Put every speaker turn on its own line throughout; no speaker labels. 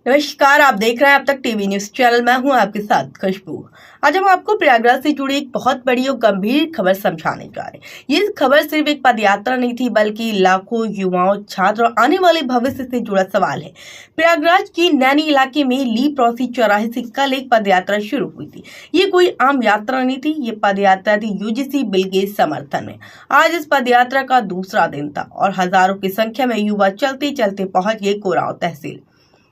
नमस्कार, आप देख रहे हैं अब तक टीवी न्यूज चैनल। मैं हूं आपके साथ खुशबू। आज हम आपको प्रयागराज से जुड़ी एक बहुत बड़ी और गंभीर खबर समझाने जा रहे हैं। ये खबर सिर्फ एक पदयात्रा नहीं थी, बल्कि लाखों युवाओं, छात्र और आने वाले भविष्य से जुड़ा सवाल है। प्रयागराज की नैनी इलाके में लीप रॉसी चौराहे से कल एक पदयात्रा शुरू हुई थी। ये कोई आम यात्रा नहीं थी, ये पदयात्रा थी यूजीसी बिल के समर्थन में। आज इस पदयात्रा का दूसरा दिन था और हजारों की संख्या में युवा चलते चलते पहुंच गए कोराव तहसील।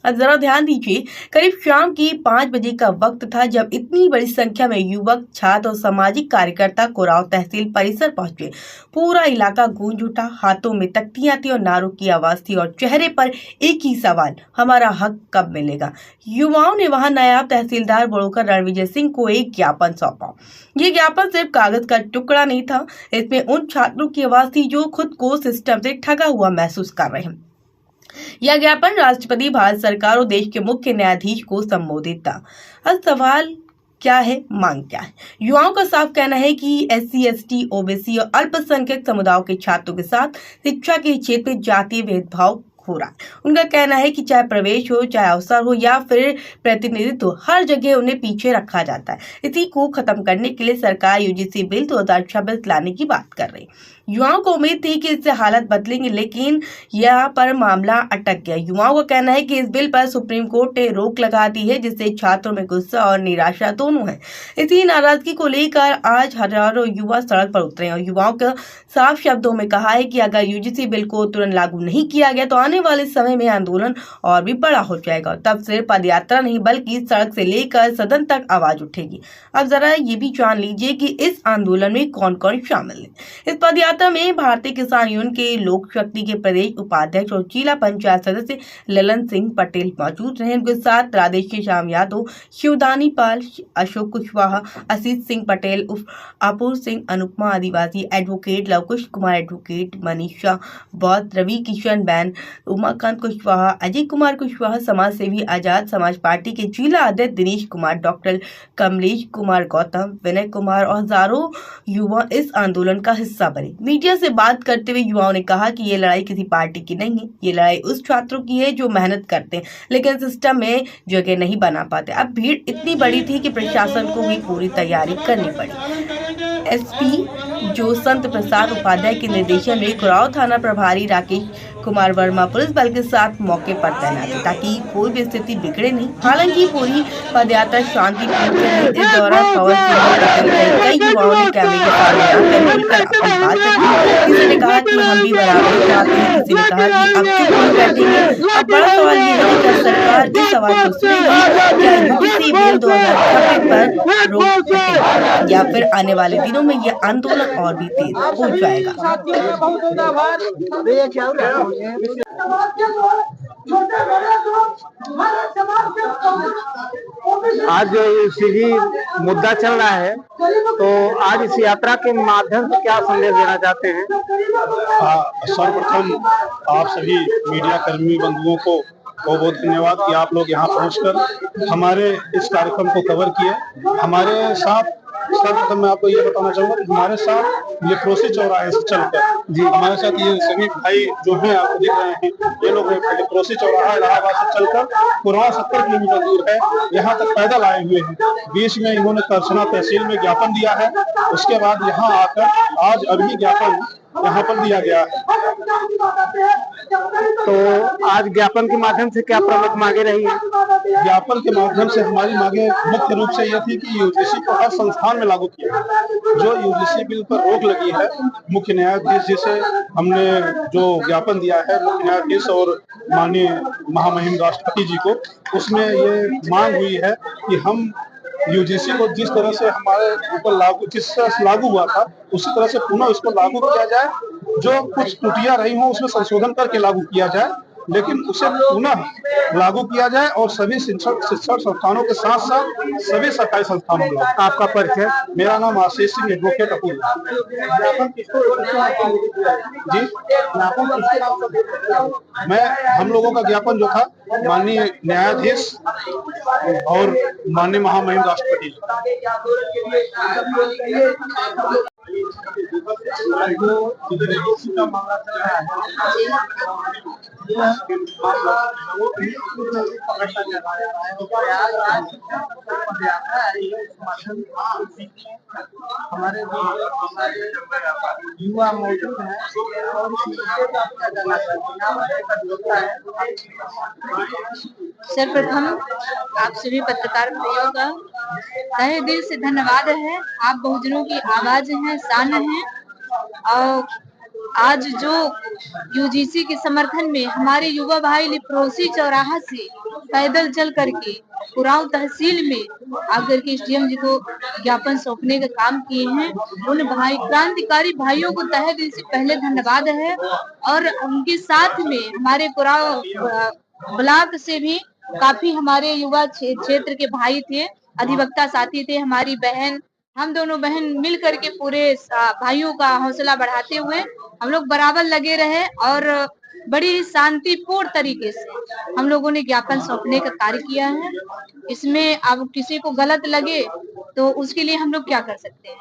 अब जरा ध्यान दीजिए, करीब शाम की 5 बजे का वक्त था जब इतनी बड़ी संख्या में युवक, छात्र और सामाजिक कार्यकर्ता कोराव तहसील परिसर पहुंचे। पूरा इलाका गूंज उठा, हाथों में तख्तियां थी और नारों की आवाज थी और चेहरे पर एक ही सवाल, हमारा हक कब मिलेगा। युवाओं ने वहां नायब तहसीलदार बड़ोकर रणविजय सिंह को एक ज्ञापन सौंपा। ये ज्ञापन सिर्फ कागज का टुकड़ा नहीं था, इसमें उन छात्रों की आवाज थी जो खुद को सिस्टम से ठगा हुआ महसूस कर रहे हैं। यह ज्ञापन राष्ट्रपति, भारत सरकार और देश के मुख्य न्यायाधीश को संबोधित था। अब सवाल क्या है, मांग क्या है? युवाओं का साफ कहना है कि SC, ST, OBC और अल्पसंख्यक समुदायों के छात्रों के साथ शिक्षा के क्षेत्र में जातीय भेदभाव हो रहा है। उनका कहना है कि चाहे प्रवेश हो, चाहे अवसर हो या फिर प्रतिनिधित्व, हर जगह उन्हें पीछे रखा जाता है। इसी को खत्म करने के लिए सरकार UGC बिल 2026 लाने की बात कर रही। युवाओं को उम्मीद थी कि इससे हालत बदलेंगे, लेकिन यहाँ पर मामला अटक गया। युवाओं का कहना है कि इस बिल पर सुप्रीम कोर्ट ने रोक लगा दी है, जिससे छात्रों में गुस्सा और निराशा दोनों है। इसी नाराजगी को लेकर आज हजारों युवा सड़क पर उतरे और युवाओं का साफ शब्दों में कहा है कि अगर UGC बिल को तुरंत लागू नहीं किया गया तो आने वाले समय में आंदोलन और भी बड़ा हो जाएगा। तब सिर्फ पदयात्रा नहीं, बल्कि सड़क से लेकर सदन तक आवाज उठेगी। अब जरा ये भी जान लीजिए कि इस आंदोलन में कौन कौन शामिल है। इस पदयात्रा में भारतीय किसान यूनियन के लोक शक्ति के प्रदेश उपाध्यक्ष और जिला पंचायत सदस्य ललन सिंह पटेल मौजूद रहे। उनके साथ राधेश श्याम यादव, शिवदानी पाल, अशोक कुशवाहा, आशीष सिंह पटेल, अपूर सिंह, अनुपमा आदिवासी, एडवोकेट लवकुश कुमार, एडवोकेट मनीषा बौद्ध, रवि किशन बैन, उमाकांत कुशवाहा, अजय कुमार कुशवाहा, समाज सेवी आजाद समाज पार्टी के जिला अध्यक्ष दिनेश कुमार, डॉक्टर कमलेश कुमार गौतम, विनय कुमार और हजारों युवा इस आंदोलन का हिस्सा बने। मीडिया से बात करते हुए युवाओं ने कहा कि ये लड़ाई किसी पार्टी की नहीं है, ये लड़ाई उस छात्रों की है जो मेहनत करते हैं लेकिन सिस्टम में जगह नहीं बना पाते। अब भीड़ इतनी बड़ी थी कि प्रशासन को भी पूरी तैयारी करनी पड़ी। SP जो संत प्रसाद उपाध्याय के निर्देशन में कोराव थाना प्रभारी राकेश कुमार वर्मा पुलिस बल के साथ मौके पर तैनात है ताकि कोई भी स्थिति बिगड़े नहीं। हालांकि पूरी पदयात्रा शांतिपूर्ण रही। इस दौरान कई युवाओं ने कैमरे के सामने आकर खुलकर अपनी बात रखी। किसी ने कहा कि हम भी बराबरी चाहते हैं, किसी ने कहा कि अब चुप नहीं बैठेंगे। अब बड़ा सवाल ये है कि क्या सरकार इस सवाल को सुनेगी? क्या UGC बिल 2026 पर रोक सकेगी या फिर आने वाले दिनों में यह आंदोलन और भी तेज हो जाएगा?
आज जो इसी मुद्दा चल रहा है, तो आज इस यात्रा के माध्यम से क्या संदेश देना चाहते हैं?
सर्वप्रथम आप सभी मीडिया कर्मी बंधुओं को बहुत बहुत धन्यवाद कि आप लोग यहाँ पहुंचकर हमारे इस कार्यक्रम को कवर किए। हमारे साथ सर्वप्रथम मैं आपको ये बताना चाहूंगा कि हमारे साथ लेप्रोसी चौराहे से चलकर जी हमारे साथ ये सभी भाई जो हैं आपको दिख रहे हैं, ये लोग लेप्रोसी चौराहा इलाहाबाद से चलकर पुराना 70 किलोमीटर दूर है, यहाँ तक पैदल आए हुए हैं। बीच में इन्होंने करसना तहसील में ज्ञापन दिया है, उसके बाद यहाँ आकर आज अभी ज्ञापन यहाँ पर दिया गया है।
तो आज ज्ञापन के माध्यम से क्या प्रमुख मांगे रही है?
ज्ञापन के माध्यम से हमारी मांगे मुख्य रूप से यह थी कि UGC को हर संस्थान में लागू किया। जो UGC बिल पर रोक लगी है, मुख्य न्यायाधीश जी से हमने जो ज्ञापन दिया है, मुख्य न्यायाधीश और माननीय महामहिम राष्ट्रपति जी को, उसमें ये मांग हुई है कि हम UGC को जिस तरह से हमारे ऊपर लागू, जिस तरह से लागू हुआ था, उसी तरह से पुनः इसको लागू किया जाए। जो कुछ त्रुटियां रही हों उसमें संशोधन करके लागू किया जाए, लेकिन उसे पुनः लागू किया जाए और सभी शिक्षण संस्थानों के साथ साथ सभी सरकारी संस्थानों में।
आपका परिचय?
मेरा नाम आशीष सिंह, एडवोकेट अपूर जी। मैं हम लोगों का ज्ञापन जो था माननीय न्यायाधीश और माननीय महामहिम राष्ट्रपति। जो यूजीसी का मामला चल रहा है, यह मामला वो भी पकड़ता जा रहा है। तो प्रयागराज पदयात्रा है, इस माध्यम से हमारे युवा मौजूद हैं और इस मुद्दे पर आप क्या कहना चाहते हैं?
सर्वप्रथम आप सभी पत्रकार भाइयों का तहे दिल से धन्यवाद है। आप बहुजनों की आवाज हैं, शान हैं। और आज जो यूजीसी के समर्थन में हमारे युवा भाई लिप्रोसी चौराहा से पैदल चल करके कुराऊ तहसील में आकर के एसडीएम जी को ज्ञापन सौंपने का काम किए हैं, उन भाई क्रांतिकारी भाइयों को तहे दिल से पहले धन्यवाद है। और उनके साथ में हमारे कुराऊ ब्लॉक से भी काफी हमारे युवा क्षेत्र के भाई थे, अधिवक्ता साथी थे, हमारी बहन, हम दोनों बहन मिल करके पूरे भाइयों का हौसला बढ़ाते हुए हम लोग बराबर लगे रहे और बड़ी शांतिपूर्ण तरीके से हम लोगों ने ज्ञापन सौंपने का कार्य किया है। इसमें अब किसी को गलत लगे तो उसके लिए हम लोग क्या कर सकते हैं।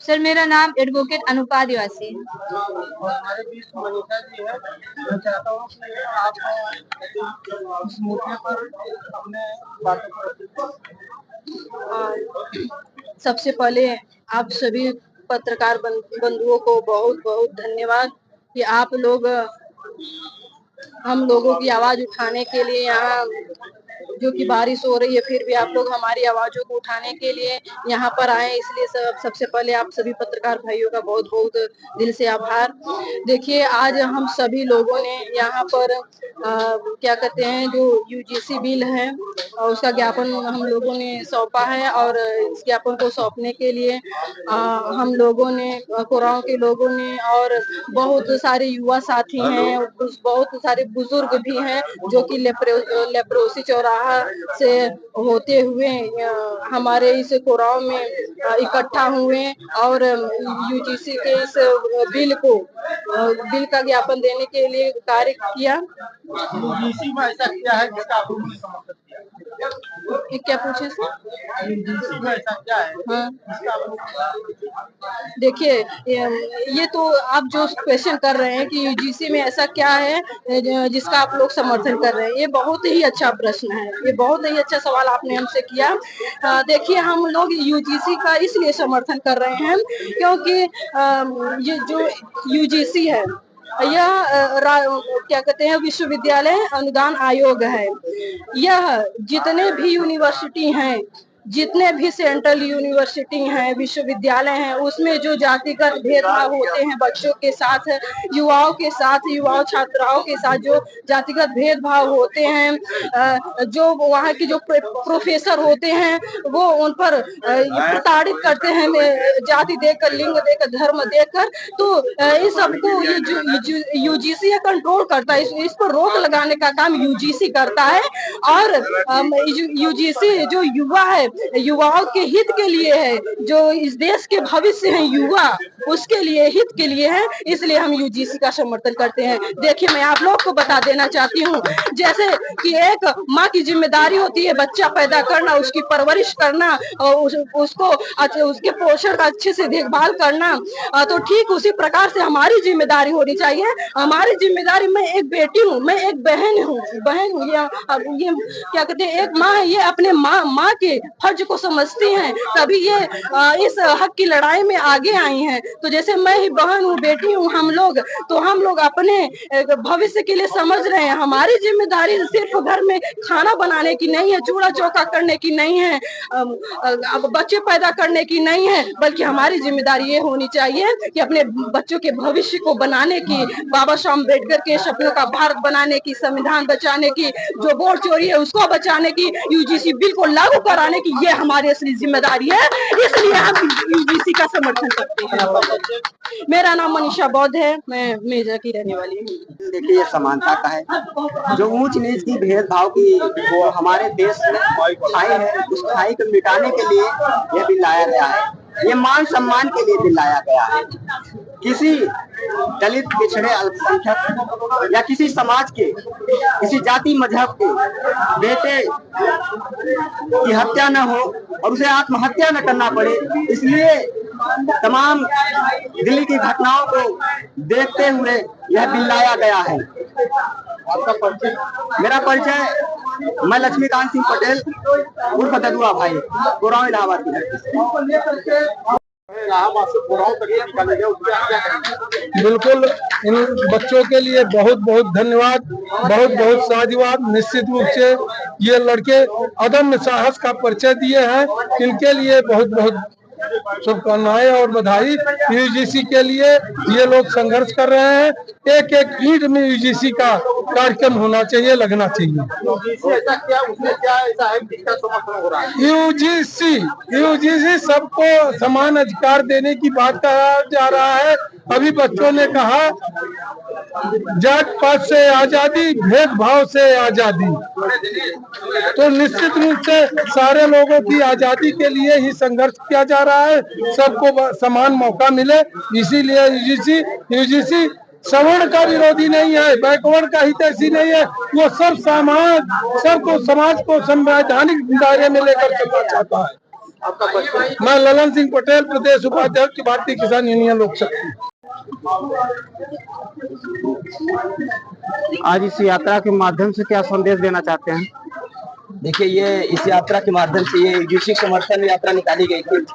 सर, मेरा नाम एडवोकेट अनुपा आदिवासी है।
हमारे बीच मनीषा जी है। मैं चाहता हूँ कि आप इस मुद्दे पर अपने बातों को
सबसे पहले आप सभी पत्रकार बंधुओं को बहुत बहुत धन्यवाद कि आप लोग हम लोगों की आवाज उठाने के लिए यहाँ, जो कि बारिश हो रही है फिर भी आप लोग हमारी आवाजों को उठाने के लिए यहाँ पर आए, इसलिए सबसे पहले आप सभी पत्रकार भाइयों का बहुत बहुत दिल से आभार। देखिए, आज हम सभी लोगों ने यहाँ पर क्या कहते हैं, जो यूजीसी बिल है और उसका ज्ञापन हम लोगों ने सौंपा है और इस ज्ञापन को सौंपने के लिए हम लोगों ने, कुराऊ के लोगों ने और बहुत सारे युवा साथी हैं, बहुत सारे बुजुर्ग भी हैं जो कि लेप्रोसी चौराहा से होते हुए हमारे इस कुराऊ में इकट्ठा हुए और यूजीसी के इस बिल का ज्ञापन देने के लिए कार्य किया।
यूजीसी में ऐसा क्या है जिसका आप लोगों ने समर्थन किया?
क्या पूछे सर?
यूजीसी में ऐसा क्या है?
हाँ,
जिसका आप लोग
देखिए, ये तो आप जो क्वेश्चन कर रहे हैं कि यूजीसी में ऐसा क्या है जिसका आप लोग समर्थन कर रहे हैं, ये बहुत ही अच्छा प्रश्न है, ये बहुत ही अच्छा सवाल आपने हमसे किया। देखिए, हम लोग यूजीसी का इसलिए समर्थन कर रहे हैं क्योंकि ये जो यूजीसी है यह क्या कहते हैं, विश्वविद्यालय अनुदान आयोग है। यह जितने भी यूनिवर्सिटी हैं, जितने भी सेंट्रल यूनिवर्सिटी हैं, विश्वविद्यालय हैं, उसमें जो जातिगत भेदभाव होते हैं बच्चों के साथ, युवाओं के साथ, युवाओं छात्राओं के साथ जो जातिगत भेदभाव होते हैं, जो वहाँ के जो प्रोफेसर होते हैं वो उन पर प्रताड़ित करते हैं जाति देकर, लिंग देकर, धर्म देकर, तो इस सबको ये यूजीसी कंट्रोल करता है। इस पर रोक लगाने का काम यूजीसी करता है और यूजीसी जो युवा है, युवाओं के हित के लिए है, जो इस देश के भविष्य हैं युवा, उसके लिए, हित के लिए है, इसलिए हम यूजीसी का समर्थन करते हैं। देखिए, मैं आप लोग को बता देना चाहती हूँ, जैसे कि एक माँ की जिम्मेदारी होती है बच्चा पैदा करना, उसकी परवरिश करना और उसको उसके पोषण का अच्छे से देखभाल करना, तो ठीक उसी प्रकार से हमारी जिम्मेदारी होनी चाहिए। हमारी जिम्मेदारी, मैं एक बेटी हूँ, मैं एक बहन हूँ, ये क्या कहते हैं, एक माँ है, ये अपने माँ के फर्ज को समझती हैं, तभी ये इस हक की लड़ाई में आगे आई हैं। तो जैसे मैं ही बहन हूँ, बेटी हूँ, हम लोग अपने भविष्य के लिए समझ रहे हैं। हमारी जिम्मेदारी सिर्फ घर में खाना बनाने की नहीं है, चूड़ा चौका करने की नहीं है, अब बच्चे पैदा करने की नहीं है, बल्कि हमारी जिम्मेदारी ये होनी चाहिए कि अपने बच्चों के भविष्य को बनाने की, बाबा साहब अम्बेडकर के सपनों का भारत बनाने की, संविधान बचाने की, जो वोट चोरी है उसको बचाने की, यूजीसी बिल को लागू कराने की, ये हमारी असली जिम्मेदारी है, इसलिए हम यूजीसी का समर्थन करते हैं। मेरा नाम मनीषा बौद्ध है, मैं मेजा की रहने वाली हूँ।
देखिए, ये समानता का है, जो ऊंच नीच की भेदभाव की वो हमारे देश में खाई है, उस खाई को मिटाने के लिए यह बिल लाया गया है। ये मान सम्मान के लिए बिल लाया गया है। किसी दलित, पिछड़े, अल्पसंख्यक या किसी समाज के, किसी जाति मजहब के बेटे की हत्या न हो और उसे आत्महत्या न करना पड़े, इसलिए तमाम दिल्ली की घटनाओं को देखते हुए यह बिल लाया गया है।
आपका परिचय?
मेरा परिचय, मैं लक्ष्मीकांत सिंह पटेल उर्फ ददुआ भाई, गुड़गांव इलाहाबाद की धरती से।
इलाहाबाद से गुड़गांव तक ये निकाले गए, उसके आप क्या कहेंगे?
बिल्कुल, इन बच्चों के लिए बहुत बहुत धन्यवाद, बहुत बहुत साधुवाद। निश्चित रूप से ये लड़के अदम्य साहस का परिचय दिए हैं, इनके लिए बहुत बहुत शुभकामनाएं और बधाई। यूजीसी के लिए ये लोग संघर्ष कर रहे हैं। एक एक ईंट में यूजीसी का कार्यक्रम होना चाहिए, लगना चाहिए।
ऐसा क्या उसमें क्या ऐसा है जिसका समर्थन हो रहा है?
यूजीसी सबको समान अधिकार देने की बात कहा जा रहा है। अभी बच्चों ने कहा जात पात से आजादी, भेदभाव से आजादी, तो निश्चित रूप से सारे लोगों की आजादी के लिए ही संघर्ष किया जा रहा है, सबको समान मौका मिले। इसीलिए यूजीसी सवर्ण का विरोधी नहीं है, बैकवर्ड का हितैषी नहीं है, वो सब समाज को संवैधानिक दायरे में लेकर चलना चाहता है।
आपका परिचय?
मैं ललन सिंह पटेल, प्रदेश उपाध्यक्ष, भारतीय किसान यूनियन लोक शक्ति।
आज इस यात्रा के माध्यम से क्या संदेश देना चाहते हैं?
देखिए, ये इस यात्रा के माध्यम से ये यूजीसी के समर्थन में यात्रा निकाली गई थी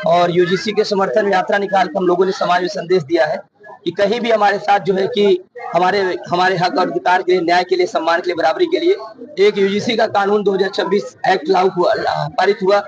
और यूजीसी के समर्थन में यात्रा निकाल कर हम लोगों ने समाज में संदेश दिया है कि कहीं भी हमारे साथ जो है कि हमारे हक और अधिकार के लिए, न्याय के लिए, सम्मान के लिए, बराबरी के लिए एक यूजीसी का कानून 2026 एक्ट लागू हुआ, पारित हुआ,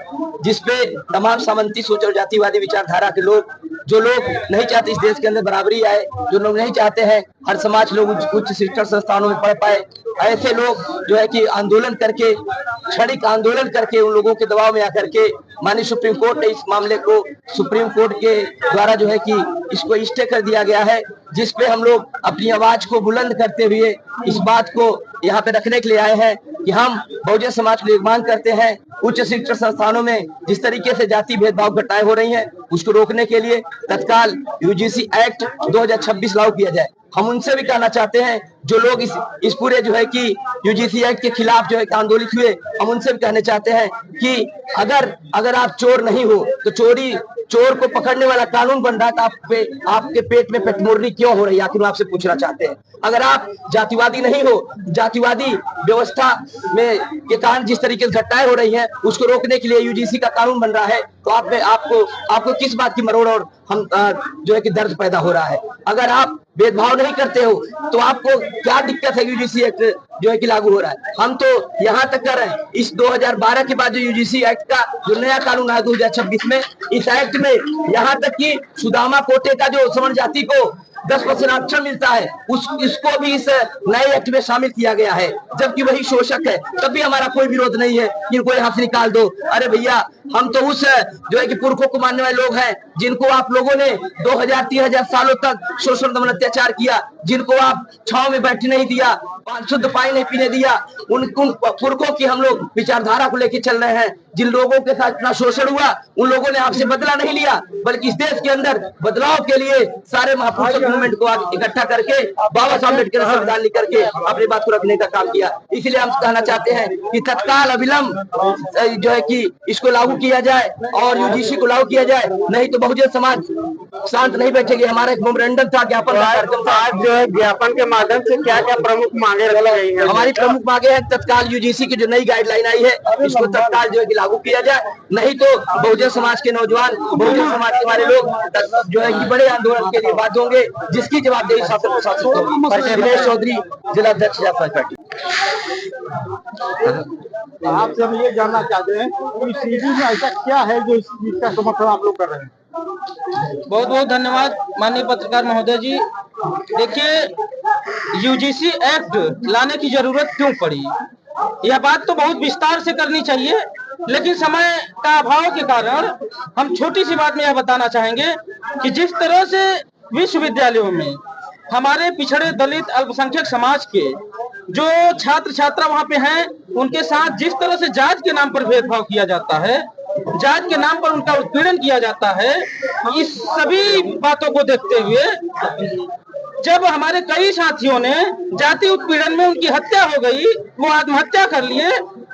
जिसपे तमाम सामंती सोच और जातिवादी विचारधारा के लोग, जो लोग नहीं चाहते इस देश के अंदर बराबरी आए, जो लोग नहीं चाहते हैं हर समाज लोग उच्च शिक्षण संस्थानों में पढ़ पाए, ऐसे लोग जो है कि आंदोलन करके, क्षणिक आंदोलन करके, उन लोगों के दबाव में आकर के माननीय सुप्रीम कोर्ट ने इस मामले को सुप्रीम कोर्ट के द्वारा जो है कि इसको स्टे कर दिया गया है, जिसपे हम लोग अपनी आवाज को बुलंद करते हुए इस बात को यहाँ पे रखने के लिए आए हैं कि हम बहुजन समाज के लिए मांग करते हैं उच्च शिक्षण संस्थानों में जिस तरीके से जाति भेदभाव घटनाएं हो रही हैं, उसको रोकने के लिए तत्काल यूजीसी एक्ट 2026 लागू किया जाए। हम उनसे भी कहना चाहते हैं जो लोग इस पूरे जो है कि यूजीसी एक्ट के खिलाफ जो है आंदोलित हुए, हम उनसे भी कहना चाहते हैं कि अगर आप चोर नहीं हो तो चोर को पकड़ने वाला कानून बन रहा है, तो आपके पेट में पेटमोरनी क्यों हो रही है, आखिर आपसे पूछना चाहते हैं। अगर आप जातिवादी नहीं हो, जातिवादी व्यवस्था में के कारण जिस तरीके से घटनाएं हो रही हैं, उसको रोकने के लिए यूजीसी का कानून बन रहा है, तो आपको किस बात की मरोड़ और हम जो है कि दर्द पैदा हो रहा है। अगर आप भेदभाव नहीं करते हो तो आपको क्या दिक्कत है यूजीसी एक्ट जो है कि लागू हो रहा है। हम तो यहाँ तक कर रहे हैं, इस 2012 के बाद जो यूजीसी एक्ट का जो नया कानून आया 2026 में, इस एक्ट में यहाँ तक कि सुदामा कोटे का जो सवर्ण जाति को 10% आरक्षण मिलता है, इसको भी इस नए एक्ट में शामिल किया गया है, जबकि वही शोषक है। तब भी हमारा कोई विरोध नहीं है कि इनको यहाँ से निकाल दो। अरे भैया, हम तो उस जो है कि पुरखों को मानने वाले लोग हैं, जिनको आप लोगों ने 2000-3000 सालों तक शोषण दमन अत्याचार किया, जिनको आप छांव में बैठने नहीं दिया, शुद्ध पानी नहीं पीने दिया, उन पुरखों की हम लोग विचारधारा को लेकर चल रहे हैं। जिन लोगों के साथ इतना शोषण हुआ, उन लोगों ने आपसे बदला नहीं लिया, बल्कि इस देश के अंदर बदलाव के लिए सारे महापुरुषों मूवमेंट को इकट्ठा करके बाबा साहब अम्बेडकर ने संविधान लिख करके अपनी बात को रखने का काम किया। इसलिए हम कहना चाहते हैं कि तत्काल अविलंब जो है कि इसको लागू किया जाए और यूजीसी को लागू किया जाए, नहीं तो बहुजन समाज शांत नहीं बैठेगी। हमारा एक मेमोरेंडम था, ज्ञापन कार्यक्रम था।
आज जो है ज्ञापन के माध्यम से क्या क्या प्रमुख मांगे रखी गई है?
हमारी प्रमुख मांगे हैं, तत्काल यूजीसी की जो नई गाइडलाइन आई है, इसको तत्काल जो है कि लागू किया जाए, नहीं तो बहुजन समाज के नौजवान, बहुजन समाज के हमारे लोग जो है कि बड़े आंदोलन के लिए बाध्य होंगे, जिसकी जवाबदेही शासन प्रशासन होगी। दिनेश चौधरी, जिला अध्यक्ष पार्टी।
आपसे हम ये जानना चाहते हैं कि सीधी में ऐसा क्या है जो इसका समर्थन आप लोग कर रहे हैं?
बहुत बहुत धन्यवाद माननीय पत्रकार महोदय जी। देखिए, यूजीसी एक्ट लाने की जरूरत क्यों पड़ी, यह बात तो बहुत विस्तार से करनी चाहिए, लेकिन समय का अभाव के कारण हम छोटी सी बात में यह बताना चाहेंगे कि जिस तरह से विश्वविद्यालयों में हमारे पिछड़े दलित अल्पसंख्यक समाज के जो छात्र छात्रा वहां पे हैं, उनके साथ जिस तरह से जात के नाम पर भेदभाव किया जाता है, जात के नाम पर उनका उत्पीड़न किया जाता है, इस सभी बातों को देखते हुए जब हमारे कई साथियों ने जाति उत्पीड़न में उनकी हत्या हो गई, वो आत्महत्या कर लिए,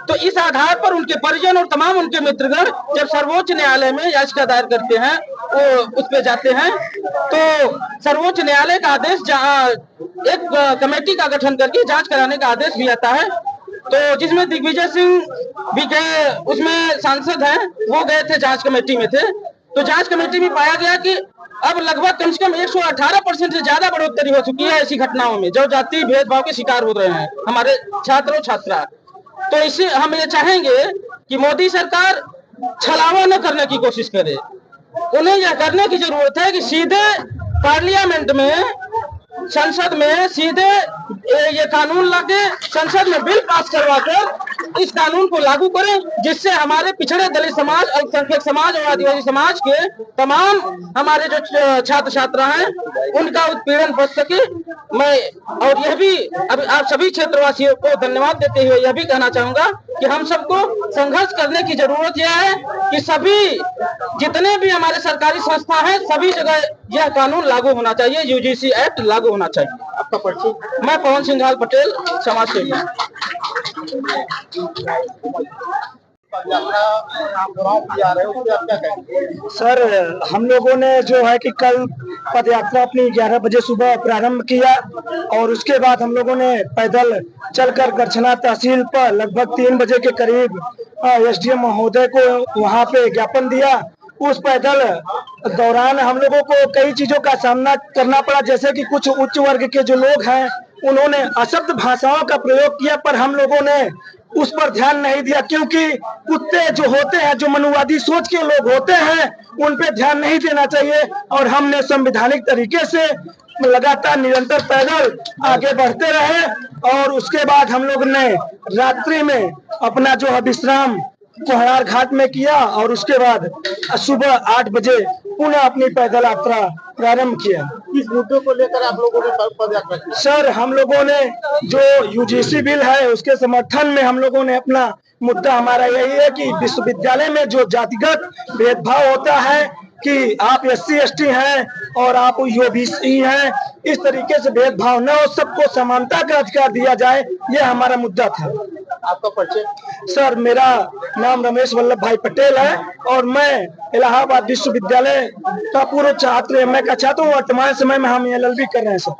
तो इस आधार पर उनके परिजन और तमाम उनके मित्रगण जब सर्वोच्च न्यायालय में याचिका दायर करते हैं, वो उस पे जाते हैं, तो सर्वोच्च न्यायालय का आदेश, जहां एक कमेटी का गठन करके जांच कराने का आदेश भी आता है, तो जिसमें दिग्विजय सिंह भी गए, उसमें सांसद हैं, वो गए थे, जांच कमेटी में थे। तो जांच कमेटी में पाया गया कि अब लगभग कम से कम 118% से ज्यादा बढ़ोतरी हो चुकी है ऐसी घटनाओं में, जो जाति भेदभाव के शिकार हो रहे हैं हमारे छात्र और छात्रा। तो इसे हम ये चाहेंगे कि मोदी सरकार छलावा न करने की कोशिश करे। उन्हें यह करने की जरूरत है कि सीधे पार्लियामेंट में, संसद में सीधे ये कानून लाके संसद में बिल पास करवा कर इस कानून को लागू करें, जिससे हमारे पिछड़े दलित समाज, अल्पसंख्यक समाज और आदिवासी समाज के तमाम हमारे जो छात्र छात्रा हैं उनका उत्पीड़न बच सके। मैं और यह भी अब आप सभी क्षेत्रवासियों को धन्यवाद देते हुए यह भी कहना चाहूंगा कि हम सबको संघर्ष करने की जरूरत यह है कि सभी जितने भी हमारे सरकारी संस्था हैं, सभी जगह यह कानून लागू होना चाहिए, यूजीसी एक्ट लागू होना चाहिए।
आपका परिचय?
मैं पवन सिंघाल पटेल, समाज सेवी।
सर, हम लोगों ने जो है कि कल पद यात्रा अपनी 11 बजे सुबह प्रारंभ किया और उसके बाद हम लोगों ने पैदल चलकर गरछना तहसील पर लगभग 3 बजे के करीब एसडीएम महोदय को वहां पे ज्ञापन दिया। उस पैदल दौरान हम लोगों को कई चीजों का सामना करना पड़ा, जैसे कि कुछ उच्च वर्ग के जो लोग हैं उन्होंने अशब्द भाषाओं का प्रयोग किया, पर हम लोगों ने उस पर ध्यान नहीं दिया, क्योंकि कुत्ते जो होते हैं, जो मनुवादी सोच के लोग होते हैं, उन पे ध्यान नहीं देना चाहिए। और हमने संवैधानिक तरीके से लगातार निरंतर पैदल आगे बढ़ते रहे और उसके बाद हम लोग ने रात्रि में अपना जो है विश्राम कोहरार घाट में किया और उसके बाद सुबह 8 बजे पुनः अपनी पैदल यात्रा प्रारंभ किया।
इस मुद्दे को लेकर आप लोगों ने पद यात्रा की?
सर, हम लोगों ने जो यूजीसी बिल है उसके समर्थन में हम लोगों ने अपना मुद्दा, हमारा यही है कि विश्वविद्यालय में जो जातिगत भेदभाव होता है कि आप SC ST हैं और आप ओबीसी हैं, इस तरीके से भेदभाव न हो, सबको समानता का अधिकार दिया जाए, ये हमारा मुद्दा था।
आपका परिचय?
सर, मेरा नाम रमेश वल्लभ भाई पटेल है और मैं इलाहाबाद विश्वविद्यालय का पूर्व छात्र, MA का छात्र हूँ। वर्तमान समय में हम LLB कर रहे हैं सर।